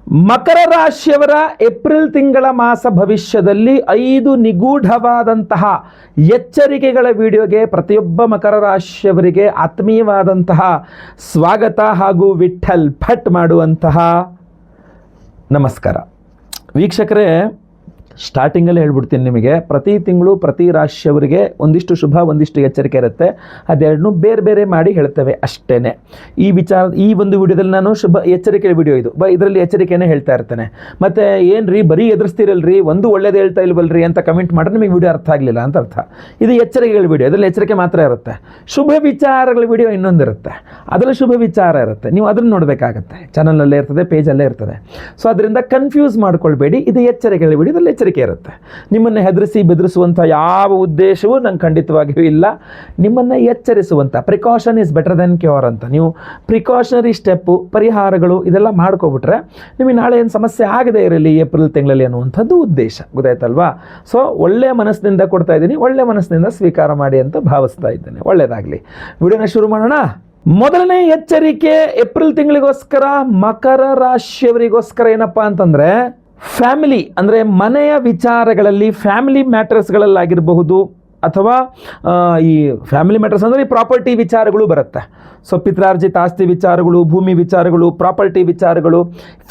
ಮಕರ ರಾಶಿಯವರ ಏಪ್ರಿಲ್ ತಿಂಗಳ ಮಾಸ ಭವಿಷ್ಯದಲ್ಲಿ 5 ನಿಗೂಢವಾದಂತಹ ಎಚ್ಚರಿಕೆಗಳ ವಿಡಿಯೋಗೆ ಪ್ರತಿಯೊಬ್ಬ ಮಕರ ರಾಶಿಯವರಿಗೆ ಆತ್ಮೀಯವಾದಂತಹ ಸ್ವಾಗತ ಹಾಗೂ ವಿಠಲ್ ಭಟ್ ಮಾಡುವಂತಹ ನಮಸ್ಕಾರ. ವೀಕ್ಷಕರೇ, ಸ್ಟಾರ್ಟಿಂಗಲ್ಲೇ ಹೇಳ್ಬಿಡ್ತೀನಿ ನಿಮಗೆ, ಪ್ರತಿ ತಿಂಗಳು ಪ್ರತಿ ರಾಶಿಯವರಿಗೆ ಒಂದಿಷ್ಟು ಶುಭ ಒಂದಿಷ್ಟು ಎಚ್ಚರಿಕೆ ಇರುತ್ತೆ. ಅದೆರಡನ್ನೂ ಬೇರೆ ಬೇರೆ ಮಾಡಿ ಹೇಳ್ತೇವೆ ಅಷ್ಟೇ. ಈ ಒಂದು ವಿಡಿಯೋದಲ್ಲಿ ನಾನು ಶುಭ ಎಚ್ಚರಿಕೆ ವಿಡಿಯೋ ಇದು ಇದರಲ್ಲಿ ಎಚ್ಚರಿಕೆನೇ ಹೇಳ್ತಾ ಇರ್ತೇನೆ. ಮತ್ತು ಏನು ರೀ ಬರೀ ಎದುರಿಸ್ತೀರಲ್ರಿ, ಒಂದು ಒಳ್ಳೇದು ಹೇಳ್ತಾ ಇಲ್ವಲ್ರಿ ಅಂತ ಕಮೆಂಟ್ ಮಾಡಿದ್ರೆ ನಿಮಗೆ ವಿಡಿಯೋ ಅರ್ಥ ಆಗಲಿಲ್ಲ ಅಂತ ಅರ್ಥ. ಇದು ಎಚ್ಚರಿಕೆಗಳ ವಿಡಿಯೋ, ಅದರಲ್ಲಿ ಎಚ್ಚರಿಕೆ ಮಾತ್ರ ಇರುತ್ತೆ. ಶುಭ ವಿಚಾರಗಳ ವಿಡಿಯೋ ಇನ್ನೊಂದಿರುತ್ತೆ, ಅದರಲ್ಲಿ ಶುಭ ವಿಚಾರ ಇರುತ್ತೆ. ನೀವು ಅದನ್ನು ನೋಡಬೇಕಾಗತ್ತೆ, ಚಾನಲಲ್ಲೇ ಇರ್ತದೆ, ಪೇಜಲ್ಲೇ ಇರ್ತದೆ. ಸೊ ಅದರಿಂದ ಕನ್ಫ್ಯೂಸ್ ಮಾಡ್ಕೊಳ್ಬೇಡಿ. ಇದು ಎಚ್ಚರಿಕೆಗಳ ವಿಡಿಯೋ, ಇದರಲ್ಲಿ ಎಚ್ಚರಿಕೆ ಇರುತ್ತೆ. ನಿಮ್ಮನ್ನು ಹೆದರಿಸಿ ಬೆದರಿಸುವಂಥ ಯಾವ ಉದ್ದೇಶವೂ ನಂಗೆ ಖಂಡಿತವಾಗಿಯೂ ಇಲ್ಲ. ನಿಮ್ಮನ್ನು ಎಚ್ಚರಿಸುವಂಥ precaution is better than cure ಅಂತ, ನೀವು ಪ್ರಿಕಾಷನರಿ ಸ್ಟೆಪ್ಪು, ಪರಿಹಾರಗಳು ಇದೆಲ್ಲ ಮಾಡ್ಕೊಬಿಟ್ರೆ ನಿಮಗೆ ನಾಳೆ ಏನು ಸಮಸ್ಯೆ ಆಗದೇ ಇರಲಿ ಏಪ್ರಿಲ್ ತಿಂಗಳಲ್ಲಿ ಅನ್ನುವಂಥದ್ದು ಉದ್ದೇಶ. ಗೊತ್ತಾಯ್ತಲ್ವಾ? ಸೊ ಒಳ್ಳೆಯ ಮನಸ್ಸಿನಿಂದ ಕೊಡ್ತಾ ಇದ್ದೀನಿ, ಒಳ್ಳೆಯ ಮನಸ್ಸಿನಿಂದ ಸ್ವೀಕಾರ ಮಾಡಿ ಅಂತ ಭಾವಿಸ್ತಾ ಇದ್ದೇನೆ. ಒಳ್ಳೆಯದಾಗಲಿ. ವಿಡಿಯೋನ ಶುರು ಮಾಡೋಣ. ಮೊದಲನೇ ಎಚ್ಚರಿಕೆ ಏಪ್ರಿಲ್ ತಿಂಗಳಿಗೋಸ್ಕರ ಮಕರ ರಾಶಿಯವರಿಗೋಸ್ಕರ ಏನಪ್ಪ ಅಂತಂದರೆ, ಫ್ಯಾಮಿಲಿ ಅಂದರೆ ಮನೆಯ ವಿಚಾರಗಳಲ್ಲಿ, ಫ್ಯಾಮಿಲಿ ಮ್ಯಾಟರ್ಸ್ಗಳಲ್ಲಾಗಿರಬಹುದು, ಅಥವಾ ಈ ಫ್ಯಾಮಿಲಿ ಮ್ಯಾಟರ್ಸ್ ಅಂದರೆ ಈ ಪ್ರಾಪರ್ಟಿ ವಿಚಾರಗಳು ಬರುತ್ತೆ. ಸೊ ಪಿತ್ರಾರ್ಜಿತ ಆಸ್ತಿ ವಿಚಾರಗಳು, ಭೂಮಿ ವಿಚಾರಗಳು, ಪ್ರಾಪರ್ಟಿ ವಿಚಾರಗಳು,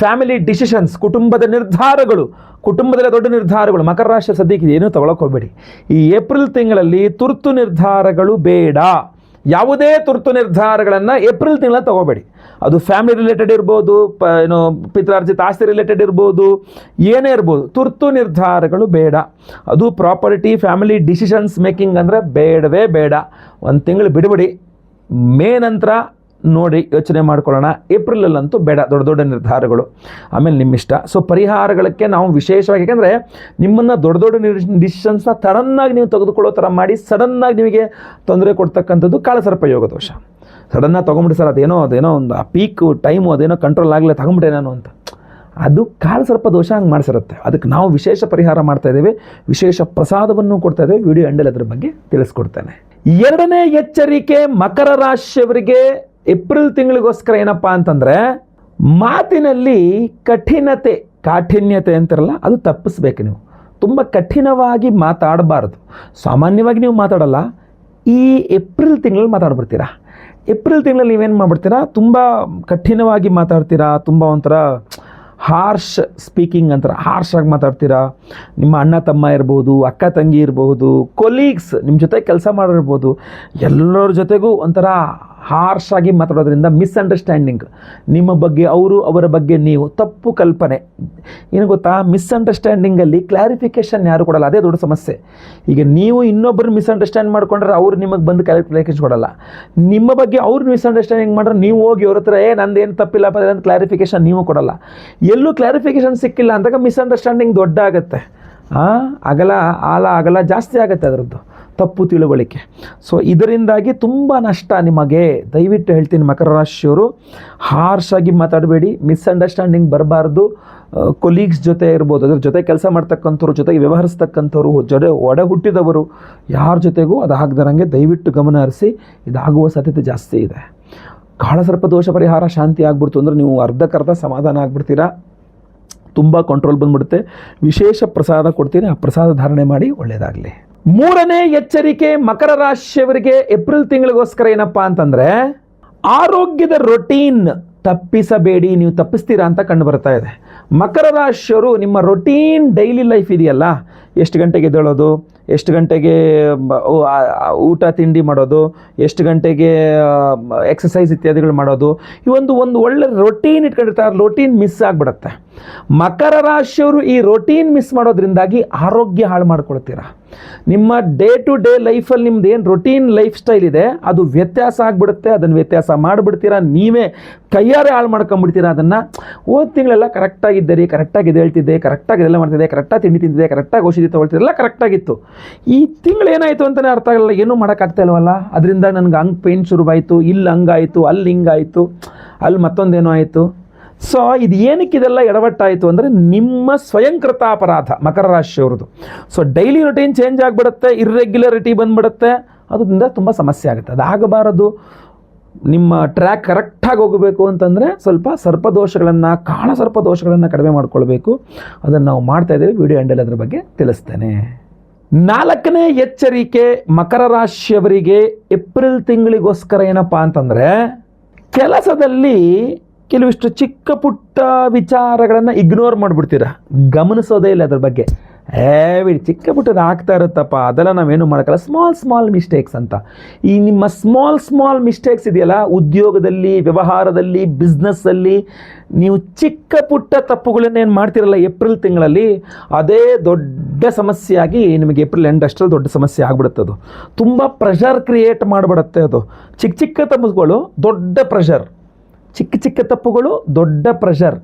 ಫ್ಯಾಮಿಲಿ ಡಿಸಿಷನ್ಸ್, ಕುಟುಂಬದ ನಿರ್ಧಾರಗಳು, ಕುಟುಂಬದಲ್ಲಿ ದೊಡ್ಡ ನಿರ್ಧಾರಗಳು. ಮಕರ ರಾಶಿ ಸದ್ಯಕ್ಕೆ ಏನೂ ತಗೊಳಕ್ಕೆ ಹೋಗಬೇಡಿ. ಈ ಏಪ್ರಿಲ್ ತಿಂಗಳಲ್ಲಿ ತುರ್ತು ನಿರ್ಧಾರಗಳು ಬೇಡ. ಯಾವುದೇ ತುರ್ತು ನಿರ್ಧಾರಗಳನ್ನು ಏಪ್ರಿಲ್ ತಿಂಗಳಲ್ಲಿ ತಗೋಬೇಡಿ. ಅದು ಫ್ಯಾಮಿಲಿ ರಿಲೇಟೆಡ್ ಇರ್ಬೋದು, ಪಿತ್ರಾರ್ಜಿತ ಆಸ್ತಿ ರಿಲೇಟೆಡ್ ಇರ್ಬೋದು, ಏನೇ ಇರ್ಬೋದು, ತುರ್ತು ನಿರ್ಧಾರಗಳು ಬೇಡ. ಅದು ಪ್ರಾಪರ್ಟಿ ಫ್ಯಾಮಿಲಿ ಡಿಸಿಷನ್ಸ್ ಮೇಕಿಂಗ್ ಅಂದರೆ ಬೇಡವೇ ಬೇಡ. ಒಂದು ತಿಂಗಳು ಬಿಡಬೇಡಿ. ಮೇ ನಂತರ ನೋಡಿ ಯೋಚನೆ ಮಾಡ್ಕೊಳ್ಳೋಣ. ಏಪ್ರಿಲಲ್ಲಂತೂ ಬೇಡ ದೊಡ್ಡ ದೊಡ್ಡ ನಿರ್ಧಾರಗಳು. ಆಮೇಲೆ ನಿಮ್ಮಿಷ್ಟ. ಸೊ ಪರಿಹಾರಗಳಿಗೆ ನಾವು ವಿಶೇಷವಾಗಿ, ಯಾಕೆಂದರೆ ನಿಮ್ಮನ್ನು ದೊಡ್ಡ ದೊಡ್ಡ ಡಿಸಿಷನ್ಸ್ನ ಸಡನ್ನಾಗಿ ನೀವು ತೆಗೆದುಕೊಳ್ಳೋ ಥರ ಮಾಡಿ ಸಡನ್ನಾಗಿ ನಿಮಗೆ ತೊಂದರೆ ಕೊಡ್ತಕ್ಕಂಥದ್ದು ಕಾಳಸರ್ಪ ಯೋಗ ದೋಷ. ಸಡನ್ನಾಗಿ ತೊಗೊಂಬಿಡಿ ಸರ್, ಅದೇನೋ ಒಂದು ಆ ಪೀಕ್ ಟೈಮು ಅದೇನೋ ಕಂಟ್ರೋಲ್ ಆಗಲಿಲ್ಲ, ತಗೊಂಬಿಟ್ಟೆ ನಾನು ಅಂತ, ಅದು ಕಾಳಸರ್ಪ ದೋಷ ಹಂಗೆ ಮಾಡಿಸಿರುತ್ತೆ. ಅದಕ್ಕೆ ನಾವು ವಿಶೇಷ ಪರಿಹಾರ ಮಾಡ್ತಾ ಇದ್ದೇವೆ, ವಿಶೇಷ ಪ್ರಸಾದವನ್ನು ಕೊಡ್ತಾ ಇದ್ದೇವೆ. ವಿಡಿಯೋ ಎಂಡಲ್ಲಿ ಅದ್ರ ಬಗ್ಗೆ ತಿಳಿಸ್ಕೊಡ್ತೇನೆ. ಎರಡನೇ ಎಚ್ಚರಿಕೆ ಮಕರ ರಾಶಿಯವರಿಗೆ ಏಪ್ರಿಲ್ ತಿಂಗಳಿಗೋಸ್ಕರ ಏನಪ್ಪ ಅಂತಂದರೆ, ಮಾತಿನಲ್ಲಿ ಕಾಠಿನ್ಯತೆ ಅಂತಾರಲ್ಲ, ಅದು ತಪ್ಪಿಸ್ಬೇಕು. ನೀವು ತುಂಬ ಕಠಿಣವಾಗಿ ಮಾತಾಡಬಾರ್ದು. ಸಾಮಾನ್ಯವಾಗಿ ನೀವು ಮಾತಾಡಲ್ಲ, ಈ ಏಪ್ರಿಲ್ ತಿಂಗಳಲ್ಲಿ ಮಾತಾಡ್ಬಿಡ್ತೀರಾ. ಏಪ್ರಿಲ್ ತಿಂಗಳಲ್ಲಿ ನೀವೇನು ಮಾಡ್ಬಿಡ್ತೀರಾ, ತುಂಬ ಕಠಿಣವಾಗಿ ಮಾತಾಡ್ತೀರಾ, ತುಂಬ ಒಂಥರ ಹಾರ್ಷ್ ಸ್ಪೀಕಿಂಗ್ ಅಂತಾರೆ, ಹಾರ್ಷಾಗಿ ಮಾತಾಡ್ತೀರಾ. ನಿಮ್ಮ ಅಣ್ಣ ತಮ್ಮ ಇರ್ಬೋದು, ಅಕ್ಕ ತಂಗಿ ಇರ್ಬೋದು, ಕೊಲೀಗ್ಸ್, ನಿಮ್ಮ ಜೊತೆ ಕೆಲಸ ಮಾಡಿರ್ಬೋದು, ಎಲ್ಲರ ಜೊತೆಗೂ ಒಂಥರ ಹಾರ್ಷಾಗಿ ಮಾತಾಡೋದ್ರಿಂದ ಮಿಸ್ಅಂಡರ್ಸ್ಟ್ಯಾಂಡಿಂಗ್, ನಿಮ್ಮ ಬಗ್ಗೆ ಅವರು, ಅವರ ಬಗ್ಗೆ ನೀವು, ತಪ್ಪು ಕಲ್ಪನೆ. ಏನು ಗೊತ್ತಾ, ಮಿಸ್ಅಂಡರ್ಸ್ಟ್ಯಾಂಡಿಂಗಲ್ಲಿ ಕ್ಲಾರಿಫಿಕೇಷನ್ ಯಾರು ಕೊಡಲ್ಲ, ಅದೇ ದೊಡ್ಡ ಸಮಸ್ಯೆ. ಈಗ ನೀವು ಇನ್ನೊಬ್ಬರು ಮಿಸ್ಅಂಡರ್ಸ್ಟ್ಯಾಂಡ್ ಮಾಡ್ಕೊಂಡ್ರೆ ಅವ್ರು ನಿಮಗೆ ಬಂದು ಕ್ಲಾರಿಫಿಕೇಷನ್ ಕೊಡಲ್ಲ. ನಿಮ್ಮ ಬಗ್ಗೆ ಅವ್ರು ಮಿಸ್ಅಂಡರ್ಸ್ಟ್ಯಾಂಡಿಂಗ್ ಮಾಡ್ರೆ ನೀವು ಹೋಗಿ ಅವ್ರ ಹತ್ರ ನಂದೇನು ತಪ್ಪಿಲ್ಲಪ್ಪ ಅಂತ ಕ್ಲಾರಿಫಿಕೇಷನ್ ನೀವು ಕೊಡಲ್ಲ. ಎಲ್ಲೂ ಕ್ಲಾರಿಫಿಕೇಷನ್ ಸಿಕ್ಕಿಲ್ಲ ಅಂದಾಗ ಮಿಸ್ಅಂಡರ್ಸ್ಟ್ಯಾಂಡಿಂಗ್ ದೊಡ್ಡ ಆಗುತ್ತೆ, ಅಗಲ ಜಾಸ್ತಿ ಆಗುತ್ತೆ ಅದರದ್ದು ತಪ್ಪು ತಿಳುವಳಿಕೆ. ಸೊ ಇದರಿಂದಾಗಿ ತುಂಬ ನಷ್ಟ ನಿಮಗೆ. ದಯವಿಟ್ಟು ಹೇಳ್ತೀನಿ ಮಕರ ರಾಶಿಯವರು, ಹಾರ್ಷಾಗಿ ಮಾತಾಡಬೇಡಿ, ಮಿಸ್ಅಂಡರ್ಸ್ಟ್ಯಾಂಡಿಂಗ್ ಬರಬಾರ್ದು. ಕೊಲೀಗ್ಸ್ ಜೊತೆ ಇರ್ಬೋದು, ಅದ್ರ ಜೊತೆ ಕೆಲಸ ಮಾಡ್ತಕ್ಕಂಥವ್ರು, ಜೊತೆಗೆ ವ್ಯವಹರಿಸ್ತಕ್ಕಂಥವ್ರು, ಒಡೆ ಹುಟ್ಟಿದವರು, ಯಾರ ಜೊತೆಗೂ ಅದು ಆಗದಂಗೆ ದಯವಿಟ್ಟು ಗಮನ ಹರಿಸಿ. ಇದಾಗುವ ಸಾಧ್ಯತೆ ಜಾಸ್ತಿ ಇದೆ. ಕಾಳಸರ್ಪ ದೋಷ ಪರಿಹಾರ ಶಾಂತಿ ಆಗ್ಬಿಡ್ತು ಅಂದರೆ ನೀವು ಅರ್ಧಕ್ಕರ್ಧ ಸಮಾಧಾನ ಆಗ್ಬಿಡ್ತೀರಾ, ತುಂಬ ಕಂಟ್ರೋಲ್ ಬಂದ್ಬಿಡುತ್ತೆ. ವಿಶೇಷ ಪ್ರಸಾದ ಕೊಡ್ತೀನಿ, ಆ ಪ್ರಸಾದ ಧಾರಣೆ ಮಾಡಿ. ಒಳ್ಳೆಯದಾಗಲಿ. ಮೂರನೇ ಎಚ್ಚರಿಕೆ ಮಕರ ರಾಶಿಯವರಿಗೆ ಏಪ್ರಿಲ್ ತಿಂಗಳಿಗೋಸ್ಕರ ಏನಪ್ಪ ಅಂತಂದರೆ, ಆರೋಗ್ಯದ ರೊಟೀನ್ ತಪ್ಪಿಸಬೇಡಿ. ನೀವು ತಪ್ಪಿಸ್ತೀರಾ ಅಂತ ಕಂಡು ಬರ್ತಾ ಇದೆ. ಮಕರ ರಾಶಿಯವರು ನಿಮ್ಮ ರೊಟೀನ್ ಡೈಲಿ ಲೈಫ್ ಇದೆಯಲ್ಲ, ಎಷ್ಟು ಗಂಟೆಗೆ ಎದ್ದೇಳೋದು, ಎಷ್ಟು ಗಂಟೆಗೆ ಊಟ ತಿಂಡಿ ಮಾಡೋದು, ಎಷ್ಟು ಗಂಟೆಗೆ ಎಕ್ಸಸೈಸ್ ಇತ್ಯಾದಿಗಳು ಮಾಡೋದು, ಒಂದು ಒಳ್ಳೆ ರೊಟೀನ್ ಇಟ್ಕೊಂಡಿರ್ತಾರೆ. ರೊಟೀನ್ ಮಿಸ್ ಆಗಿಬಿಡುತ್ತೆ. ಮಕರ ರಾಶಿಯವರು ಈ ರೊಟೀನ್ ಮಿಸ್ ಮಾಡೋದ್ರಿಂದಾಗಿ ಆರೋಗ್ಯ ಹಾಳು ಮಾಡ್ಕೊಳ್ತೀರಾ. ನಿಮ್ಮ ಡೇ ಟು ಡೇ ಲೈಫಲ್ಲಿ ನಿಮ್ದು ಏನು ರೊಟೀನ್ ಲೈಫ್ ಸ್ಟೈಲ್ ಇದೆ ಅದು ವ್ಯತ್ಯಾಸ ಆಗಿಬಿಡುತ್ತೆ. ಅದನ್ನು ವ್ಯತ್ಯಾಸ ಮಾಡಿಬಿಡ್ತೀರಾ, ನೀವೇ ಕೈಯಾರೆ ಹಾಳು ಮಾಡ್ಕೊಂಬಿಡ್ತೀರಾ. ಅದನ್ನು ಹೋದ ತಿಂಗಳೆಲ್ಲ ಕರೆಕ್ಟಾಗಿದ್ದೆ ರೀ, ಕರೆಕ್ಟಾಗಿ ಹೇಳ್ತಿದ್ದೆ, ಕರೆಕ್ಟಾಗಿ ಇದೆಲ್ಲ ಮಾಡ್ತಿದ್ದೆ, ಕರೆಕ್ಟಾಗಿ ತಿಂಡಿ ತಿಂತಿದ್ದೆ, ಕರೆಕ್ಟಾಗಿ ಔಷಧಿ ತೊಗೊಳ್ತಿದ್ದೆಲ್ಲ ಕರೆಕ್ಟಾಗಿತ್ತು. ಈ ತಿಂಗಳು ಏನಾಯಿತು ಅಂತಲೇ ಅರ್ಥ ಆಗಲ್ಲ, ಏನೂ ಮಾಡೋಕ್ಕಾಗ್ತಾ ಇಲ್ವಲ್ಲ. ಅದರಿಂದ ನನಗೆ ಹಂಗೆ ಪೇನ್ ಶುರುವಾಯಿತು, ಇಲ್ಲಿ ಹಂಗಾಯಿತು, ಅಲ್ಲಿ ಹಿಂಗಾಯಿತು, ಅಲ್ಲಿ ಮತ್ತೊಂದೇನೋ ಆಯಿತು. ಸೊ ಇದು ಏನಕ್ಕಿದೆಲ್ಲ ಎಡವಟ್ಟಾಯಿತು ಅಂದರೆ ನಿಮ್ಮ ಸ್ವಯಂಕೃತ ಅಪರಾಧ ಮಕರ ರಾಶಿಯವ್ರದ್ದು. ಸೊ ಡೈಲಿ ರೊಟೀನ್ ಚೇಂಜ್ ಆಗಿಬಿಡುತ್ತೆ, ಇರ್ರೆಗ್ಯುಲರಿಟಿ ಬಂದುಬಿಡುತ್ತೆ, ಅದರಿಂದ ತುಂಬ ಸಮಸ್ಯೆ ಆಗುತ್ತೆ. ಅದಾಗಬಾರದು. ನಿಮ್ಮ ಟ್ರ್ಯಾಕ್ ಕರೆಕ್ಟಾಗಿ ಹೋಗಬೇಕು ಅಂತಂದರೆ ಸ್ವಲ್ಪ ಸರ್ಪದೋಷಗಳನ್ನು ಕಾಳ ಸರ್ಪದೋಷಗಳನ್ನು ಕಡಿಮೆ ಮಾಡ್ಕೊಳ್ಬೇಕು. ಅದನ್ನು ನಾವು ಮಾಡ್ತಾಯಿದ್ದೀವಿ. ವಿಡಿಯೋ ಎಂಡಲ್ಲಿ ಅದ್ರ ಬಗ್ಗೆ ತಿಳಿಸ್ತೇನೆ. 4ನೇ ಎಚ್ಚರಿಕೆ ಮಕರ ರಾಶಿಯವರಿಗೆ ಏಪ್ರಿಲ್ ತಿಂಗಳಿಗೋಸ್ಕರ ಏನಪ್ಪ ಅಂತಂದರೆ, ಕೆಲಸದಲ್ಲಿ ಕೆಲವಿಷ್ಟು ಚಿಕ್ಕ ಪುಟ್ಟ ವಿಚಾರಗಳನ್ನು ಇಗ್ನೋರ್ ಮಾಡಿಬಿಡ್ತೀರ, ಗಮನಿಸೋದೇ ಇಲ್ಲ ಅದ್ರ ಬಗ್ಗೆ. ಬಿಡಿ ಚಿಕ್ಕ ಪುಟ್ಟದು ಆಗ್ತಾ ಇರುತ್ತಪ್ಪ, ಅದೆಲ್ಲ ನಾವೇನು ಮಾಡೋಕ್ಕಲ್ಲ, ಸ್ಮಾಲ್ ಮಿಸ್ಟೇಕ್ಸ್ ಅಂತ. ಈ ನಿಮ್ಮ ಸ್ಮಾಲ್ ಮಿಸ್ಟೇಕ್ಸ್ ಇದೆಯಲ್ಲ, ಉದ್ಯೋಗದಲ್ಲಿ, ವ್ಯವಹಾರದಲ್ಲಿ, ಬಿಸ್ನೆಸ್ಸಲ್ಲಿ ನೀವು ಚಿಕ್ಕ ಪುಟ್ಟ ತಪ್ಪುಗಳನ್ನೇನು ಮಾಡ್ತಿರಲ್ಲ ಏಪ್ರಿಲ್ ತಿಂಗಳಲ್ಲಿ, ಅದೇ ದೊಡ್ಡ ಸಮಸ್ಯೆಯಾಗಿ ನಿಮಗೆ ಏಪ್ರಿಲ್ ಎಂಡ್ ಅಷ್ಟರಲ್ಲಿ ದೊಡ್ಡ ಸಮಸ್ಯೆ ಆಗ್ಬಿಡುತ್ತೆ. ಅದು ತುಂಬ ಪ್ರೆಷರ್ ಕ್ರಿಯೇಟ್ ಮಾಡಿಬಿಡುತ್ತೆ. ಅದು ಚಿಕ್ಕ ತಪ್ಪುಗಳು ದೊಡ್ಡ ಪ್ರೆಷರ್, ಚಿಕ್ಕ ತಪ್ಪುಗಳು ದೊಡ್ಡ ಪ್ರೆಷರ್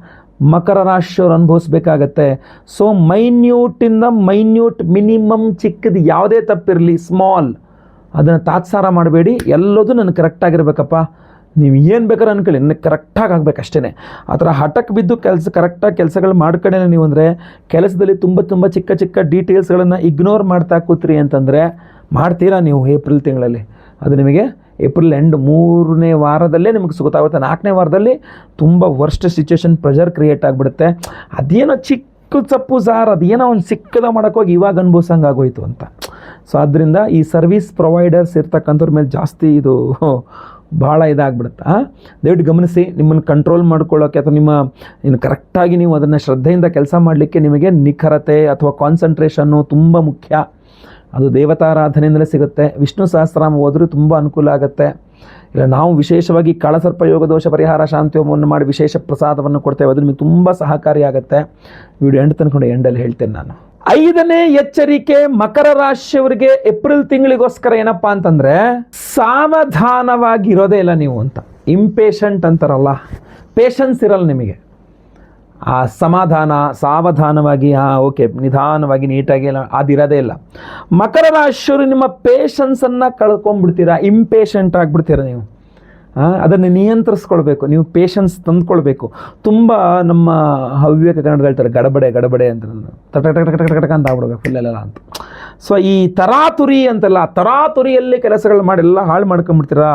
ಮಕರ ರಾಶಿಯವರು ಅನುಭವಿಸ್ಬೇಕಾಗತ್ತೆ. ಸೊ ಮೈನ್ಯೂಟಿಂದ ಮಿನಿಮಮ್ ಚಿಕ್ಕದು ಯಾವುದೇ ತಪ್ಪಿರಲಿ, ಸ್ಮಾಲ್, ಅದನ್ನು ತಾತ್ಸಾರ ಮಾಡಬೇಡಿ. ಎಲ್ಲದೂ ನನಗೆ ಕರೆಕ್ಟಾಗಿರ್ಬೇಕಪ್ಪ, ನೀವು ಏನು ಬೇಕಾದ್ರೆ ಅನ್ಕೊಳ್ಳಿ, ನನಗೆ ಕರೆಕ್ಟಾಗಿ ಆಗಬೇಕಷ್ಟೇ. ಆ ಥರ ಹಠಕ್ಕೆ ಬಿದ್ದು ಕರೆಕ್ಟಾಗಿ ಕೆಲಸಗಳು ಮಾಡ್ಕೊಂಡೇ ನೀವು ಅಂದರೆ, ಕೆಲಸದಲ್ಲಿ ತುಂಬ ಚಿಕ್ಕ ಡೀಟೇಲ್ಸ್ಗಳನ್ನು ಇಗ್ನೋರ್ ಮಾಡ್ತಾ ಕೂತ್ರಿ ಅಂತಂದರೆ ಮಾಡ್ತೀರಾ ನೀವು ಏಪ್ರಿಲ್ ತಿಂಗಳಲ್ಲಿ. ಅದು ನಿಮಗೆ ಏಪ್ರಿಲ್ ಎಂಡ್ 3ನೇ ವಾರದಲ್ಲೇ ನಿಮಗೆ ಗೊತ್ತಾಗುತ್ತೆ. 4ನೇ ವಾರದಲ್ಲಿ ತುಂಬ ವರ್ಸ್ಟ್ ಸಿಚುವೇಶನ್, ಪ್ರೆಷರ್ ಕ್ರಿಯೇಟ್ ಆಗಿಬಿಡುತ್ತೆ. ಅದೇನೋ ಚಿಕ್ಕ ತಪ್ಪು ಅದೇನೋ ಒಂದು ಸಿಕ್ಕದ ಮಾಡೋಕ್ಕೋಗಿ ಇವಾಗ ಅನುಭವಿಸಂಗೆ ಆಗೋಯ್ತು ಅಂತ. ಸೊ ಆದ್ದರಿಂದ ಈ ಸರ್ವಿಸ್ ಪ್ರೊವೈಡರ್ಸ್ ಇರ್ತಕ್ಕಂಥವ್ರ ಮೇಲೆ ಜಾಸ್ತಿ ಇದು ಭಾಳ ಇದಾಗ್ಬಿಡುತ್ತೆ. ದಯವಿಟ್ಟು ಗಮನಿಸಿ, ನಿಮ್ಮನ್ನು ಕಂಟ್ರೋಲ್ ಮಾಡ್ಕೊಳ್ಳೋಕ್ಕೆ ಅಥವಾ ಇನ್ನು ಕರೆಕ್ಟಾಗಿ ನೀವು ಅದನ್ನು ಶ್ರದ್ಧೆಯಿಂದ ಕೆಲಸ ಮಾಡಲಿಕ್ಕೆ ನಿಮಗೆ ನಿಖರತೆ ಅಥವಾ ಕಾನ್ಸಂಟ್ರೇಷನ್ನು ತುಂಬ ಮುಖ್ಯ. ಅದು ದೇವತಾರಾಧನೆಯಿಂದಲೇ ಸಿಗುತ್ತೆ. ವಿಷ್ಣು ಸಹಸ್ರನಾಮ ಓದಿದ್ರೂ ತುಂಬ ಅನುಕೂಲ ಆಗುತ್ತೆ. ಇಲ್ಲ ನಾವು ವಿಶೇಷವಾಗಿ ಕಾಳಸರ್ಪ ಯೋಗ ದೋಷ ಪರಿಹಾರ ಶಾಂತಿ ಹೋಮವನ್ನು ಮಾಡಿ ವಿಶೇಷ ಪ್ರಸಾದವನ್ನು ಕೊಡ್ತೇವೆ, ಅದು ನಿಮಗೆ ತುಂಬ ಸಹಕಾರಿಯಾಗುತ್ತೆ. ವಿಡಿಯೋ ಎಂಡಲ್ಲಿ ಹೇಳ್ತೇನೆ ನಾನು. 5ನೇ ಎಚ್ಚರಿಕೆ ಮಕರ ರಾಶಿಯವರಿಗೆ ಏಪ್ರಿಲ್ ತಿಂಗಳಿಗೋಸ್ಕರ ಏನಪ್ಪ ಅಂತಂದರೆ, ಸಾವಧಾನವಾಗಿರೋದೇ ಇಲ್ಲ ನೀವು ಅಂತ. ಇಂಪೇಷಂಟ್ ಅಂತಾರಲ್ಲ, ಪೇಷನ್ಸ್ ಇರಲ್ಲ ನಿಮಗೆ. ಆ ಸಮಾಧಾನ, ಸಾವಧಾನವಾಗಿ ಓಕೆ ನಿಧಾನವಾಗಿ ನೀಟಾಗಿ ಅದಿರೋದೇ ಇಲ್ಲ. ಮಕರ ರಾಶಿಯವರು ನಿಮ್ಮ ಪೇಷನ್ಸನ್ನು ಕಳ್ಕೊಂಡ್ಬಿಡ್ತೀರಾ, ಇಂಪೇಷಂಟ್ ಆಗಿಬಿಡ್ತೀರಾ ನೀವು. ಅದನ್ನು ನಿಯಂತ್ರಿಸ್ಕೊಳ್ಬೇಕು, ನೀವು ಪೇಷನ್ಸ್ ತಂದುಕೊಳ್ಬೇಕು. ತುಂಬ ನಮ್ಮ ಹವ್ಯಕ ಕನ್ನಡದಲ್ಲಿ ಹೇಳ್ತಾರೆ ಗಡಬಡೆ ಅಂತ, ಟಕ ಅಂತ ಆಗ್ಬಿಡ್ಬೇಕು ಫುಲ್ಲೆಲ್ಲ ಅಂತ. ಸೊ ಈ ತರಾತುರಿ ಅಂತೆಲ್ಲ, ತರಾತುರಿಯಲ್ಲಿ ಕೆಲಸಗಳು ಮಾಡಿ ಎಲ್ಲ ಹಾಳು ಮಾಡ್ಕೊಂಡ್ಬಿಡ್ತೀರಾ,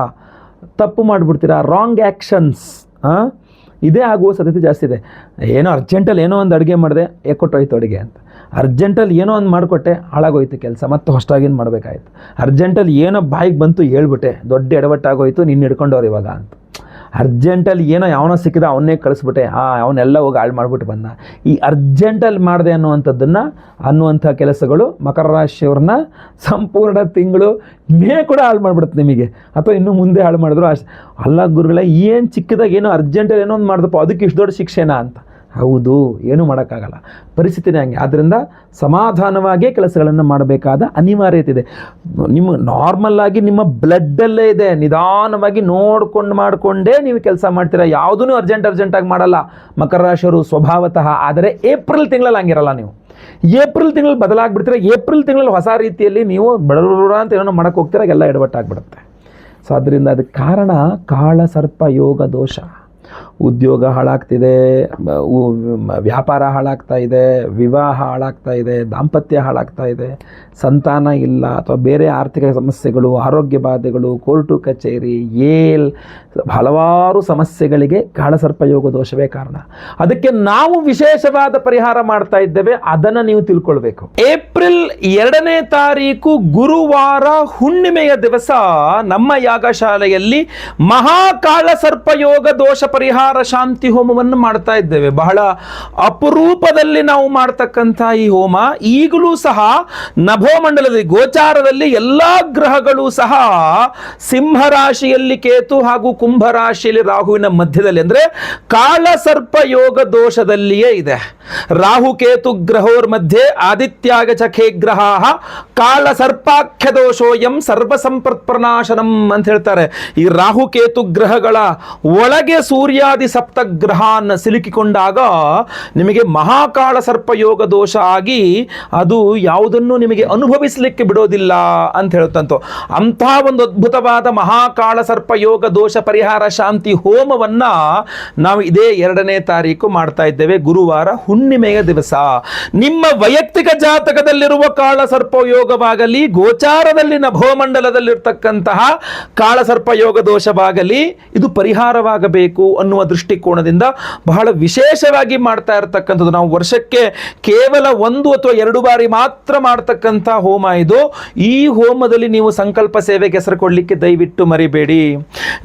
ತಪ್ಪು ಮಾಡಿಬಿಡ್ತೀರಾ, ರಾಂಗ್ ಆ್ಯಕ್ಷನ್ಸ್ ಇದೇ ಆಗುವ ಸಾಧ್ಯತೆ ಜಾಸ್ತಿ ಇದೆ. ಏನೋ ಅರ್ಜೆಂಟಲ್ಲಿ ಏನೋ ಒಂದು ಅಡುಗೆ ಮಾಡಿದೆ, ಕೊಟ್ಟೋಯ್ತು ಅಡುಗೆ ಅಂತ. ಅರ್ಜೆಂಟಲ್ಲಿ ಏನೋ ಒಂದು ಮಾಡಿಕೊಟ್ಟೆ, ಹಾಳಾಗೋಯ್ತು ಕೆಲಸ, ಮತ್ತೆ ಹೊಸದಾಗೇನು ಮಾಡಬೇಕಾಯ್ತು. ಅರ್ಜೆಂಟಲ್ಲಿ ಏನೋ ಬಾಯಿಗೆ ಬಂತು ಹೇಳ್ಬಿಟ್ಟೆ, ದೊಡ್ಡ ಎಡವಟ್ಟಾಗೋಯ್ತು, ನಿನ್ನ ಹಿಡ್ಕೊಂಡವ್ರು ಇವಾಗ ಅಂತ. ಅರ್ಜೆಂಟಲ್ಲಿ ಏನೋ ಯಾವನೋ ಸಿಕ್ಕಿದ ಅವನ್ನೇ ಕಳಿಸ್ಬಿಟ್ಟೆ, ಅವನ್ನೆಲ್ಲ ಹೋಗಿ ಹಾಳು ಮಾಡಿಬಿಟ್ಟು ಬಂದ. ಈ ಅರ್ಜೆಂಟಲ್ಲಿ ಮಾಡಿದೆ ಅನ್ನುವಂಥ ಕೆಲಸಗಳು ಮಕರ ರಾಶಿಯವ್ರನ್ನ ಸಂಪೂರ್ಣ ತಿಂಗಳು ಕೂಡ ಹಾಳು ಮಾಡಿಬಿಡುತ್ತೆ ನಿಮಗೆ, ಅಥವಾ ಇನ್ನೂ ಮುಂದೆ ಹಾಳು ಮಾಡಿದ್ರು ಅಲ್ಲ ಗುರುಗಳೇ, ಏನು ಚಿಕ್ಕದಾಗ ಏನೋ ಅರ್ಜೆಂಟಲ್ಲಿ ಏನೋ ಒಂದು ಮಾಡಿದಪ್ಪ, ಅದಕ್ಕೆ ಇಷ್ಟು ದೊಡ್ಡ ಶಿಕ್ಷೆನಾ ಅಂತ. ಹೌದು, ಏನೂ ಮಾಡೋಕ್ಕಾಗಲ್ಲ, ಪರಿಸ್ಥಿತಿನೇ ಹಂಗೆ. ಆದ್ದರಿಂದ ಸಮಾಧಾನವಾಗೇ ಕೆಲಸಗಳನ್ನು ಮಾಡಬೇಕಾದ ಅನಿವಾರ್ಯತೆ ಇದೆ. ನಿಮ್ಮ ನಾರ್ಮಲ್ಲಾಗಿ ನಿಮ್ಮ ಬ್ಲಡ್ಡಲ್ಲೇ ಇದೆ, ನಿಧಾನವಾಗಿ ಮಾಡಿಕೊಂಡೇ ನೀವು ಕೆಲಸ ಮಾಡ್ತೀರಾ. ಯಾವುದೂ ಅರ್ಜೆಂಟಾಗಿ ಮಾಡಲ್ಲ ಮಕರ ರಾಶಿಯವರು ಸ್ವಭಾವತಃ. ಆದರೆ ಏಪ್ರಿಲ್ ತಿಂಗಳಲ್ಲಿ ಹಂಗಿರಲ್ಲ. ನೀವು ಏಪ್ರಿಲ್ ತಿಂಗಳಲ್ಲಿ ಬದಲಾಗ್ಬಿಡ್ತೀರ. ಏಪ್ರಿಲ್ ತಿಂಗಳಲ್ಲಿ ಹೊಸ ರೀತಿಯಲ್ಲಿ ನೀವು ಬಡಬಡ ಅಂತ ಏನೋ ಮಾಡೋಕ್ಕೆ ಹೋಗ್ತೀರ, ಎಲ್ಲ ಎಡವಟ್ಟಾಗ್ಬಿಡುತ್ತೆ. ಸೊ ಅದರಿಂದ ಅದಕ್ಕೆ ಕಾರಣ ಕಾಳ ಸರ್ಪ ಯೋಗ ದೋಷ. ಉದ್ಯೋಗ ಹಾಳಾಗ್ತಿದೆ, ವ್ಯಾಪಾರ ಹಾಳಾಗ್ತಾ ಇದೆ, ವಿವಾಹ ಹಾಳಾಗ್ತಾ ಇದೆ, ದಾಂಪತ್ಯ ಹಾಳಾಗ್ತಾ ಇದೆ, ಸಂತಾನ ಇಲ್ಲ, ಅಥವಾ ಬೇರೆ ಆರ್ಥಿಕ ಸಮಸ್ಯೆಗಳು, ಆರೋಗ್ಯ ಬಾಧೆಗಳು, ಕೋರ್ಟು ಕಚೇರಿ, ಹಲವಾರು ಸಮಸ್ಯೆಗಳಿಗೆ ಕಾಳಸರ್ಪ ಯೋಗ ದೋಷವೇ ಕಾರಣ. ಅದಕ್ಕೆ ನಾವು ವಿಶೇಷವಾದ ಪರಿಹಾರ ಮಾಡ್ತಾ ಇದ್ದೇವೆ, ಅದನ್ನು ನೀವು ತಿಳ್ಕೊಳ್ಬೇಕು. ಏಪ್ರಿಲ್ 2ನೇ ತಾರೀಕು ಗುರುವಾರ ಹುಣ್ಣಿಮೆಯ ದಿವಸ ನಮ್ಮ ಯಾಗಶಾಲೆಯಲ್ಲಿ ಮಹಾಕಾಳ ಸರ್ಪ ಯೋಗ ದೋಷ ಪರಿಹಾರ ಶಾಂತಿ ಹೋಮವನ್ನು ಮಾಡ್ತಾ ಇದ್ದೇವೆ. ಬಹಳ ಅಪರೂಪದಲ್ಲಿ ನಾವು ಮಾಡ್ತಕ್ಕಂಥ ಈ ಹೋಮ ಈಗಲೂ ಸಹ ನಭೋಮಂಡಲದಲ್ಲಿ ಗೋಚಾರದಲ್ಲಿ ಎಲ್ಲಾ ಗ್ರಹಗಳು ಸಹ ಸಿಂಹರಾಶಿಯಲ್ಲಿ ಕೇತು ಹಾಗೂ ಕುಂಭರಾಶಿಯಲ್ಲಿ ರಾಹುವಿನ ಮಧ್ಯದಲ್ಲಿ, ಅಂದ್ರೆ ಕಾಳ ಸರ್ಪ ಯೋಗ ದೋಷದಲ್ಲಿಯೇ ಇದೆ. ರಾಹು ಕೇತು ಗ್ರಹೋರ್ ಮಧ್ಯೆ ಆದಿತ್ಯಾಗ ಚಖೇ ಗ್ರಹ ಕಾಳ ಸರ್ಪಾಖ್ಯ ದೋಷೋಯಂ ಸರ್ವ ಸಂಪತ್ ಪ್ರನಾಶನಂ ಅಂತ ಹೇಳ್ತಾರೆ. ಈ ರಾಹು ಕೇತು ಗ್ರಹಗಳ ಒಳಗೆ ಸೂರ್ಯ ಸೂರ್ಯಾದಿ ಸಪ್ತಗ್ರಹಾನ್ ಸಿಲುಕಿಕೊಂಡಾಗ ನಿಮಗೆ ಮಹಾಕಾಳ ಸರ್ಪಯೋಗ ದೋಷ ಆಗಿ ಅದು ಯಾವುದನ್ನು ನಿಮಗೆ ಅನುಭವಿಸಲಿಕ್ಕೆ ಬಿಡೋದಿಲ್ಲ ಅಂತ ಹೇಳುತ್ತಂತು. ಅಂತಹ ಒಂದು ಅದ್ಭುತವಾದ ಮಹಾಕಾಳ ಸರ್ಪಯೋಗ ದೋಷ ಪರಿಹಾರ ಶಾಂತಿ ಹೋಮವನ್ನ ನಾವು ಇದೇ 2ನೇ ತಾರೀಕು ಮಾಡ್ತಾ ಇದ್ದೇವೆ, ಗುರುವಾರ ಹುಣ್ಣಿಮೆಯ ದಿವಸ. ನಿಮ್ಮ ವೈಯಕ್ತಿಕ ಜಾತಕದಲ್ಲಿರುವ ಕಾಳ ಸರ್ಪಯೋಗವಾಗಲಿ, ಗೋಚಾರದಲ್ಲಿ ನಭೋಮಂಡಲದಲ್ಲಿರ್ತಕ್ಕಂತಹ ಕಾಳ ಸರ್ಪಯೋಗ ದೋಷವಾಗಲಿ, ಇದು ಪರಿಹಾರವಾಗಬೇಕು ಅನ್ನುವ ದೃಷ್ಟಿಕೋನದಿಂದ ಬಹಳ ವಿಶೇಷವಾಗಿ ಮಾಡ್ತಾ ಇರತಕ್ಕಂಥದ್ದು. ನಾವು ವರ್ಷಕ್ಕೆ ಕೇವಲ 1 ಅಥವಾ 2 ಬಾರಿ ಮಾತ್ರ ಮಾಡ್ತಕ್ಕಂಥ ಹೋಮ ಇದು. ಈ ಹೋಮದಲ್ಲಿ ನೀವು ಸಂಕಲ್ಪ ಸೇವೆಗೆ ಹೆಸರು ಕೊಡಲಿಕ್ಕೆ ದಯವಿಟ್ಟು ಮರಿಬೇಡಿ.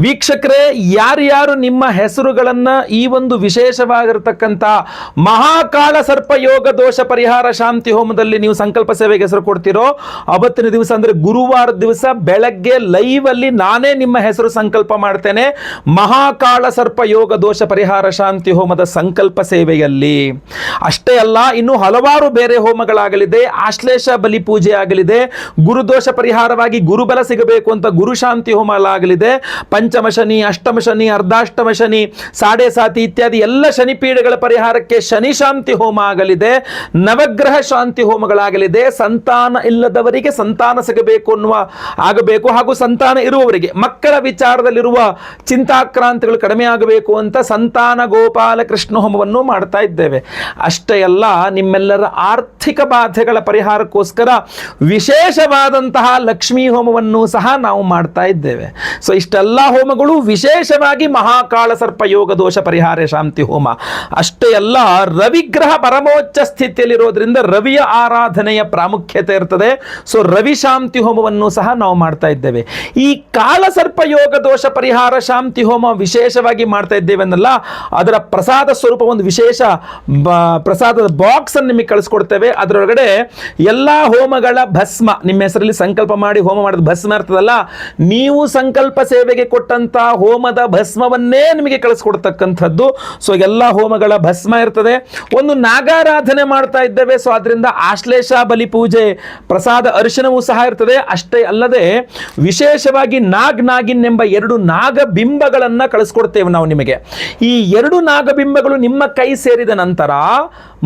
ವೀಕ್ಷಕರೇ, ಯಾರ್ಯಾರು ನಿಮ್ಮ ಹೆಸರುಗಳನ್ನ ಈ ಒಂದು ವಿಶೇಷವಾಗಿರತಕ್ಕಂಥ ಮಹಾಕಾಳ ಸರ್ಪಯೋಗ ದೋಷ ಪರಿಹಾರ ಶಾಂತಿ ಹೋಮದಲ್ಲಿ ನೀವು ಸಂಕಲ್ಪ ಸೇವೆಗೆ ಹೆಸರು ಕೊಡ್ತೀರೋ ಅವತ್ತಿನ ದಿವಸ ಅಂದ್ರೆ ಗುರುವಾರದ ದಿವಸ ಬೆಳಗ್ಗೆ ಲೈವ್ ಅಲ್ಲಿ ನಾನೇ ನಿಮ್ಮ ಹೆಸರು ಸಂಕಲ್ಪ ಮಾಡ್ತೇನೆ ಮಹಾಕಾಳ ಸರ್ಪಯೋಗ ದೋಷ ಪರಿಹಾರ ಶಾಂತಿ ಹೋಮದ ಸಂಕಲ್ಪ ಸೇವೆಯಲ್ಲಿ. ಅಷ್ಟೇ ಅಲ್ಲ, ಇನ್ನು ಹಲವಾರು ಬೇರೆ ಹೋಮಗಳಾಗಲಿದೆ, ಆಶ್ಲೇಷ ಬಲಿ ಪೂಜೆ ಆಗಲಿದೆ, ಗುರುದೋಷ ಪರಿಹಾರವಾಗಿ ಗುರುಬಲ ಸಿಗಬೇಕು ಅಂತ ಗುರು ಶಾಂತಿ ಹೋಮ ಆಗಲಿದೆ, ಪಂಚಮ ಶನಿ, ಅಷ್ಟಮ ಶನಿ, ಅರ್ಧಾಷ್ಟಮ ಶನಿ, ಸಾಡೆ ಸಾತಿ ಇತ್ಯಾದಿ ಎಲ್ಲ ಶನಿ ಪೀಡೆಗಳ ಪರಿಹಾರಕ್ಕೆ ಶನಿ ಶಾಂತಿ ಹೋಮ ಆಗಲಿದೆ, ನವಗ್ರಹ ಶಾಂತಿ ಹೋಮಗಳಾಗಲಿದೆ, ಸಂತಾನ ಇಲ್ಲದವರಿಗೆ ಸಂತಾನ ಸಿಗಬೇಕು ಅನ್ನುವ ಆಗಬೇಕು, ಹಾಗೂ ಸಂತಾನ ಇರುವವರಿಗೆ ಮಕ್ಕಳ ವಿಚಾರದಲ್ಲಿರುವ ಚಿಂತಾಕ್ರಾಂತಿಗಳು ಕಡಿಮೆ ಆಗಬೇಕು ಅಂತ ಸಂತಾನ ಗೋಪಾಲ ಕೃಷ್ಣ ಹೋಮವನ್ನು ಮಾಡ್ತಾ ಇದ್ದೇವೆ. ಅಷ್ಟೇ ಅಲ್ಲ, ನಿಮ್ಮೆಲ್ಲರ ಆರ್ಥಿಕ ಬಾಧೆಗಳ ಪರಿಹಾರಕ್ಕೋಸ್ಕರ ವಿಶೇಷವಾದಂತಹ ಲಕ್ಷ್ಮೀ ಹೋಮವನ್ನು ಸಹ ನಾವು ಮಾಡ್ತಾ ಇದ್ದೇವೆ. ಸೊ ಇಷ್ಟೆಲ್ಲ ಹೋಮಗಳು ವಿಶೇಷವಾಗಿ ಮಹಾಕಾಳ ಸರ್ಪಯೋಗ ದೋಷ ಪರಿಹಾರ ಶಾಂತಿ ಹೋಮ. ಅಷ್ಟೇ ಅಲ್ಲ, ರವಿಗ್ರಹ ಪರಮೋಚ್ಚ ಸ್ಥಿತಿಯಲ್ಲಿರೋದ್ರಿಂದ ರವಿಯ ಆರಾಧನೆಯ ಪ್ರಾಮುಖ್ಯತೆ ಇರ್ತದೆ. ಸೊ ರವಿ ಶಾಂತಿ ಹೋಮವನ್ನು ಸಹ ನಾವು ಮಾಡ್ತಾ ಇದ್ದೇವೆ. ಈ ಕಾಳ ಸರ್ಪಯೋಗ ದೋಷ ಪರಿಹಾರ ಶಾಂತಿ ಹೋಮ ವಿಶೇಷವಾಗಿ ಮಾಡ್ತಾ ಇದ್ದೇವೆ ಅನ್ನಲ್ಲ, ಅದರ ಪ್ರಸಾದ ಸ್ವರೂಪ ಒಂದು ವಿಶೇಷ ಪ್ರಸಾದದ ಬಾಕ್ಸ್ ಅನ್ನು ನಿಮಗೆ ಕಳಿಸ್ಕೊಡ್ತೇವೆ. ಅದರೊಳಗಡೆ ಎಲ್ಲಾ ಹೋಮಗಳ ಭಸ್ಮ, ನಿಮ್ಮ ಹೆಸರಲ್ಲಿ ಸಂಕಲ್ಪ ಮಾಡಿ ಹೋಮ ಮಾಡಿದ ಭಸ್ಮ ಇರ್ತದಲ್ಲ, ನೀವು ಸಂಕಲ್ಪ ಸೇವೆಗೆ ಕೊಟ್ಟಂತ ಹೋಮದ ಭಸ್ಮವನ್ನೇ ನಿಮಗೆ ಕಳಿಸ್ಕೊಡ್ತಕ್ಕಂಥದ್ದು. ಸೊ ಎಲ್ಲ ಹೋಮಗಳ ಭಸ್ಮ ಇರ್ತದೆ. ಒಂದು ನಾಗಾರಾಧನೆ ಮಾಡ್ತಾ ಇದ್ದೇವೆ, ಸೊ ಅದರಿಂದ ಆಶ್ಲೇಷ ಬಲಿ ಪೂಜೆ ಪ್ರಸಾದ ಅರಿಶಿನವೂ ಸಹ ಇರ್ತದೆ. ಅಷ್ಟೇ ಅಲ್ಲದೆ ವಿಶೇಷವಾಗಿ ನಾಗಿನ್ ಎಂಬ 2 ನಾಗಬಿಂಬಗಳನ್ನ ಕಳಿಸ್ಕೊಡ್ತೇವೆ ನಾವು ನಿಮಗೆ. ಈ 2 ನಾಗಬಿಂಬಗಳು ನಿಮ್ಮ ಕೈ ಸೇರಿದ ನಂತರ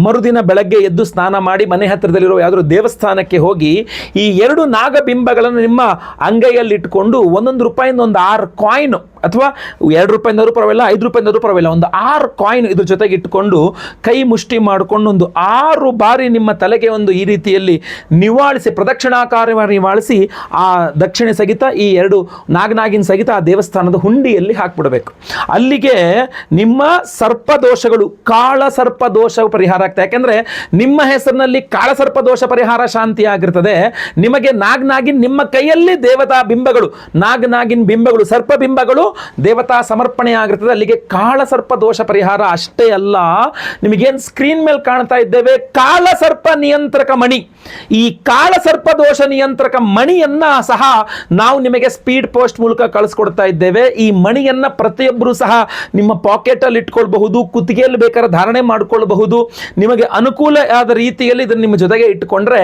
ಮರುದಿನ ಬೆಳಗ್ಗೆ ಎದ್ದು ಸ್ನಾನ ಮಾಡಿ ಮನೆ ಹತ್ತಿರದಲ್ಲಿರುವ ಯಾವುದಾದ್ರು ದೇವಸ್ಥಾನಕ್ಕೆ ಹೋಗಿ ಈ 2 ನಾಗಬಿಂಬಗಳನ್ನು ನಿಮ್ಮ ಅಂಗೈಯಲ್ಲಿ ಇಟ್ಕೊಂಡು ₹1 ಒಂದು 6 ಕಾಯಿನ್, ಅಥವಾ ₹2 ಪರವಾಗಿಲ್ಲ, ₹5 ಪರವಾಗಿಲ್ಲ, ಒಂದು 6 ಕಾಯಿನ್ ಇದ್ರ ಜೊತೆಗೆ ಇಟ್ಟುಕೊಂಡು ಕೈ ಮುಷ್ಟಿ ಮಾಡಿಕೊಂಡು ಒಂದು 6 ಬಾರಿ ನಿಮ್ಮ ತಲೆಗೆ ಒಂದು ಈ ರೀತಿಯಲ್ಲಿ ನಿವಾಳಿಸಿ, ಪ್ರದಕ್ಷಿಣಾಕಾರವಾಗಿ ನಿವಾಳಿಸಿ ಆ ದಕ್ಷಿಣೆ ಸಹಿತ ಈ 2 ನಾಗಿನ ಸಹಿತ ಆ ದೇವಸ್ಥಾನದ ಹುಂಡಿಯಲ್ಲಿ ಹಾಕ್ಬಿಡಬೇಕು. ಅಲ್ಲಿಗೆ ನಿಮ್ಮ ಸರ್ಪದೋಷಗಳು, ಕಾಳ ಸರ್ಪದೋಷ ಪರಿಹಾರ ಆಗ್ತದೆ. ಯಾಕೆಂದ್ರೆ ನಿಮ್ಮ ಹೆಸರಿನಲ್ಲಿ ಕಾಳ ಸರ್ಪದೋಷ ಪರಿಹಾರ ಶಾಂತಿ ಆಗಿರ್ತದೆ. ನಿಮಗೆ ನಾಗಿನ್ ನಿಮ್ಮ ಕೈಯಲ್ಲಿ ದೇವತಾ ಬಿಂಬಗಳು, ನಾಗಿನ್ ಬಿಂಬಗಳು, ಸರ್ಪ ಬಿಂಬಗಳು ದೇವತಾ ಸಮರ್ಪಣೆ ಆಗಿರ್ತದೆ. ಅಲ್ಲಿಗೆ ಕಾಳ ಸರ್ಪ ದೋಷ ಪರಿಹಾರ. ಅಷ್ಟೇ ಅಲ್ಲ, ನಿಮಗೇನು ಸ್ಕ್ರೀನ್ ಮೇಲೆ ಕಾಣ್ತಾ ಇದ್ದೇವೆ ಕಾಳ ಸರ್ಪ ನಿಯಂತ್ರಕ ಮಣಿ, ಈ ಕಾಳ ಸರ್ಪ ದೋಷ ನಿಯಂತ್ರಕ ಮಣಿಯನ್ನ ಸಹ ನಾವು ನಿಮಗೆ ಸ್ಪೀಡ್ ಪೋಸ್ಟ್ ಮೂಲಕ ಕಳಿಸ್ಕೊಡ್ತಾ ಇದ್ದೇವೆ. ಈ ಮಣಿಯನ್ನ ಪ್ರತಿಯೊಬ್ಬರು ಸಹ ನಿಮ್ಮ ಪಾಕೆಟ್ ಅಲ್ಲಿ ಇಟ್ಕೊಳ್ಬಹುದು, ಕುತ್ತಿಗೆಯಲ್ಲಿ ಬೇಕಾದ್ರೆ ಧಾರಣೆ ಮಾಡಿಕೊಳ್ಳಬಹುದು. ನಿಮಗೆ ಅನುಕೂಲ ಆದ ರೀತಿಯಲ್ಲಿ ಇದನ್ನು ನಿಮ್ಮ ಜೊತೆಗೆ ಇಟ್ಟುಕೊಂಡ್ರೆ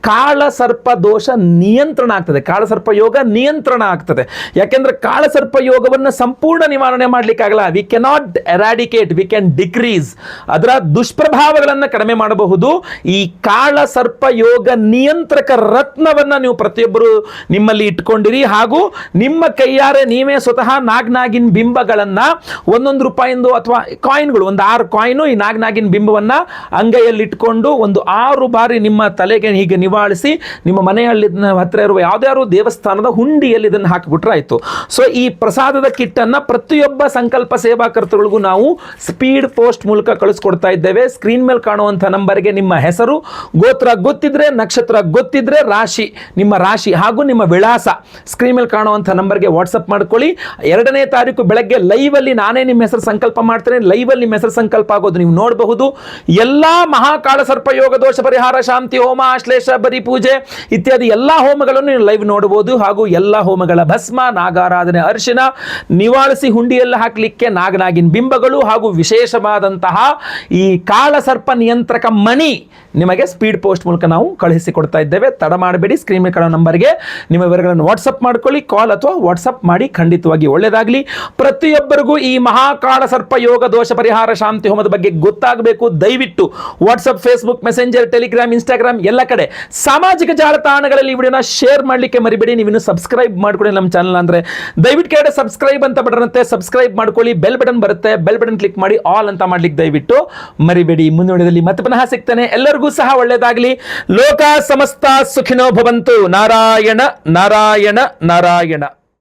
ಕಾಳ ಸರ್ಪ ದೋಷ ನಿಯಂತ್ರಣ ಆಗ್ತದೆ, ಕಾಳ ಸರ್ಪ ಯೋಗ ನಿಯಂತ್ರಣ ಆಗ್ತದೆ. ಯಾಕೆಂದ್ರೆ ಕಾಳ ಸರ್ಪ ಯೋಗವನ್ನು ಸಂಪೂರ್ಣ ನಿವಾರಣೆ ಮಾಡಲಿಕ್ಕಾಗಲ್ಲ. We cannot eradicate, we can decrease. ಅದರ ದುಷ್ಪ್ರಭಾವಗಳನ್ನು ಕಡಿಮೆ ಮಾಡಬಹುದು. ಈ ಕಾಳ ಸರ್ಪ ಯೋಗ ನಿಯಂತ್ರಕ ರತ್ನವನ್ನ ನೀವು ಪ್ರತಿಯೊಬ್ಬರು ನಿಮ್ಮಲ್ಲಿ ಇಟ್ಕೊಂಡಿರಿ. ಹಾಗೂ ನಿಮ್ಮ ಕೈಯಾರೆ ನೀವೇ ಸ್ವತಃ ನಾಗಿನ್ ಬಿಂಬಗಳನ್ನ ₹1 ಅಥವಾ ಕಾಯಿನ್ಗಳು, ಒಂದು 6 ಕಾಯಿನು ಈ ನಾಗಿನ್ ಬಿಂಬವನ್ನ ಅಂಗೈಯಲ್ಲಿ ಇಟ್ಕೊಂಡು ಒಂದು 6 ಬಾರಿ ನಿಮ್ಮ ತಲೆಗೆ ಹೀಗೆ ನಿವಾಳಿಸಿ ನಿಮ್ಮ ಮನೆಯಲ್ಲಿ ಹತ್ತಿರ ಇರುವ ಯಾವ್ದಾದ್ರು ದೇವಸ್ಥಾನದ ಹುಂಡಿಯಲ್ಲಿ ಇದನ್ನು ಹಾಕಿಬಿಟ್ರೆ ಆಯ್ತು. ಸೊ ಈ ಪ್ರಸಾದದ ಕಿಟ್ ಅನ್ನ ಪ್ರತಿಯೊಬ್ಬ ಸಂಕಲ್ಪ ಸೇವಾಕರ್ತರಿಗೂ ನಾವು ಸ್ಪೀಡ್ ಪೋಸ್ಟ್ ಮೂಲಕ ಕಳಿಸ್ಕೊಡ್ತಾ ಇದ್ದೇವೆ. ಸ್ಕ್ರೀನ್ ಮೇಲೆ ಕಾಣುವಂತಹ ನಂಬರ್ಗೆ ನಿಮ್ಮ ಹೆಸರು, ಗೋತ್ರ ಗೊತ್ತಿದ್ರೆ, ನಕ್ಷತ್ರ ಗೊತ್ತಿದ್ರೆ, ರಾಶಿ, ನಿಮ್ಮ ರಾಶಿ ಹಾಗೂ ನಿಮ್ಮ ವಿಳಾಸ ಸ್ಕ್ರೀನ್ ಮೇಲೆ ಕಾಣುವಂತಹ ನಂಬರ್ಗೆ ವಾಟ್ಸಪ್ ಮಾಡ್ಕೊಳ್ಳಿ. 2ನೇ ತಾರೀಕು ಬೆಳಗ್ಗೆ ಲೈವ್ ಅಲ್ಲಿ ನಾನೇ ನಿಮ್ಮ ಹೆಸರು ಸಂಕಲ್ಪ ಮಾಡ್ತೇನೆ. ಲೈವ್ ಅಲ್ಲಿ ನಿಮ್ಮ ಹೆಸರು ಸಂಕಲ್ಪ ಆಗೋದು ನೀವು ನೋಡಬಹುದು. ಎಲ್ಲಾ ಮಹಾಕಾಳ ಸರ್ಪ ಯೋಗ ದೋಷ ಪರಿಹಾರ ಶಾಂತಿ ಹೋಮ, ಆಶ್ಲೇಷ ಬರಿ ಪೂಜೆ ಇತ್ಯಾದಿ ಎಲ್ಲಾ ಹೋಮಗಳನ್ನು ನೀವು ಲೈವ್ ನೋಡಬಹುದು. ಹಾಗೂ ಎಲ್ಲಾ ಹೋಮಗಳ ಭಸ್ಮ, ನಾಗಾರಾಧನೆ, ಅರಿಶಿನ ನಿವಾಳಿಸಿ ಹುಂಡಿಯಲ್ಲಿ ಹಾಕಲಿಕ್ಕೆ ನಾಗನಾಗಿನ ಬಿಂಬಗಳು ಹಾಗೂ ವಿಶೇಷವಾದಂತಹ ಈ ಕಾಳಸರ್ಪ ನಿಯಂತ್ರಕ ಮಣಿ ನಿಮಗೆ ಸ್ಪೀಡ್ ಪೋಸ್ಟ್ ಮೂಲಕ ನಾವು ಕಳುಹಿಸಿಕೊಡ್ತಾ ಇದ್ದೇವೆ. ತಡ ಮಾಡಬೇಡಿ, ಸ್ಕ್ರೀನ್ ಮೇಲೆ ಕಾಣೋ ನಂಬರ್ಗೆ ನಿಮ್ಮ ವಿವರಗಳನ್ನು ವಾಟ್ಸಪ್ ಮಾಡ್ಕೊಳ್ಳಿ, ಕಾಲ್ ಅಥವಾ ವಾಟ್ಸಪ್ ಮಾಡಿ. ಖಂಡಿತವಾಗಿ ಒಳ್ಳೆಯದಾಗಲಿ. ಪ್ರತಿಯೊಬ್ಬರಿಗೂ ಈ ಮಹಾಕಾಳ ಸರ್ಪ ಯೋಗ ದೋಷ ಪರಿಹಾರ ಶಾಂತಿ ಹೋಮದ ಬಗ್ಗೆ ಗೊತ್ತಾಗಬೇಕು. ದಯವಿಟ್ಟು WhatsApp, Facebook, messenger, Telegram, Instagram ಎಲ್ಲ ಕಡೆ ಸಾಮಾಜಿಕ ಜಾಲತಾಣಗಳಲ್ಲಿ ಈ ವಿಡಿಯೋನ ಶೇರ್ ಮಾಡಲಿಕ್ಕೆ ಮರಿಬೇಡಿ. ನೀವಿನ್ನು ಸಬ್ಸ್ಕ್ರೈಬ್ ಮಾಡ್ಕೊಳ್ಳಿ ನಮ್ಮ ಚಾನಲ್ ಅಂದರೆ ದಯವಿಟ್ಟು ಕೆಳಗಡೆ ಸಬ್ಸ್ಕ್ರೈಬ್ ಅಂತ ಬಟನ್ ಇರುತ್ತೆ, ಸಬ್ಸ್ಕ್ರೈಬ್ ಮಾಡ್ಕೊಳ್ಳಿ. ಬೆಲ್ ಬಟನ್ ಬರುತ್ತೆ, ಬೆಲ್ ಬಟನ್ ಕ್ಲಿಕ್ ಮಾಡಿ ಆಲ್ ಅಂತ ಮಾಡ್ಲಿಕ್ಕೆ ದಯವಿಟ್ಟು ಮರಿಬೇಡಿ. ಮುಂದಿನ ವಿಡಿಯೋದಲ್ಲಿ ಮತ್ತೆ ಪುನಃ ಸಿಗ್ತಾನೆ. ಎಲ್ಲರಿಗೂ ಸಹ ಒಳ್ಳೆಯದಾಗಲಿ. ಲೋಕ ಸಮಸ್ತ ಸುಖಿನೋ ಭವಂತು. ನಾರಾಯಣ ನಾರಾಯಣ ನಾರಾಯಣ.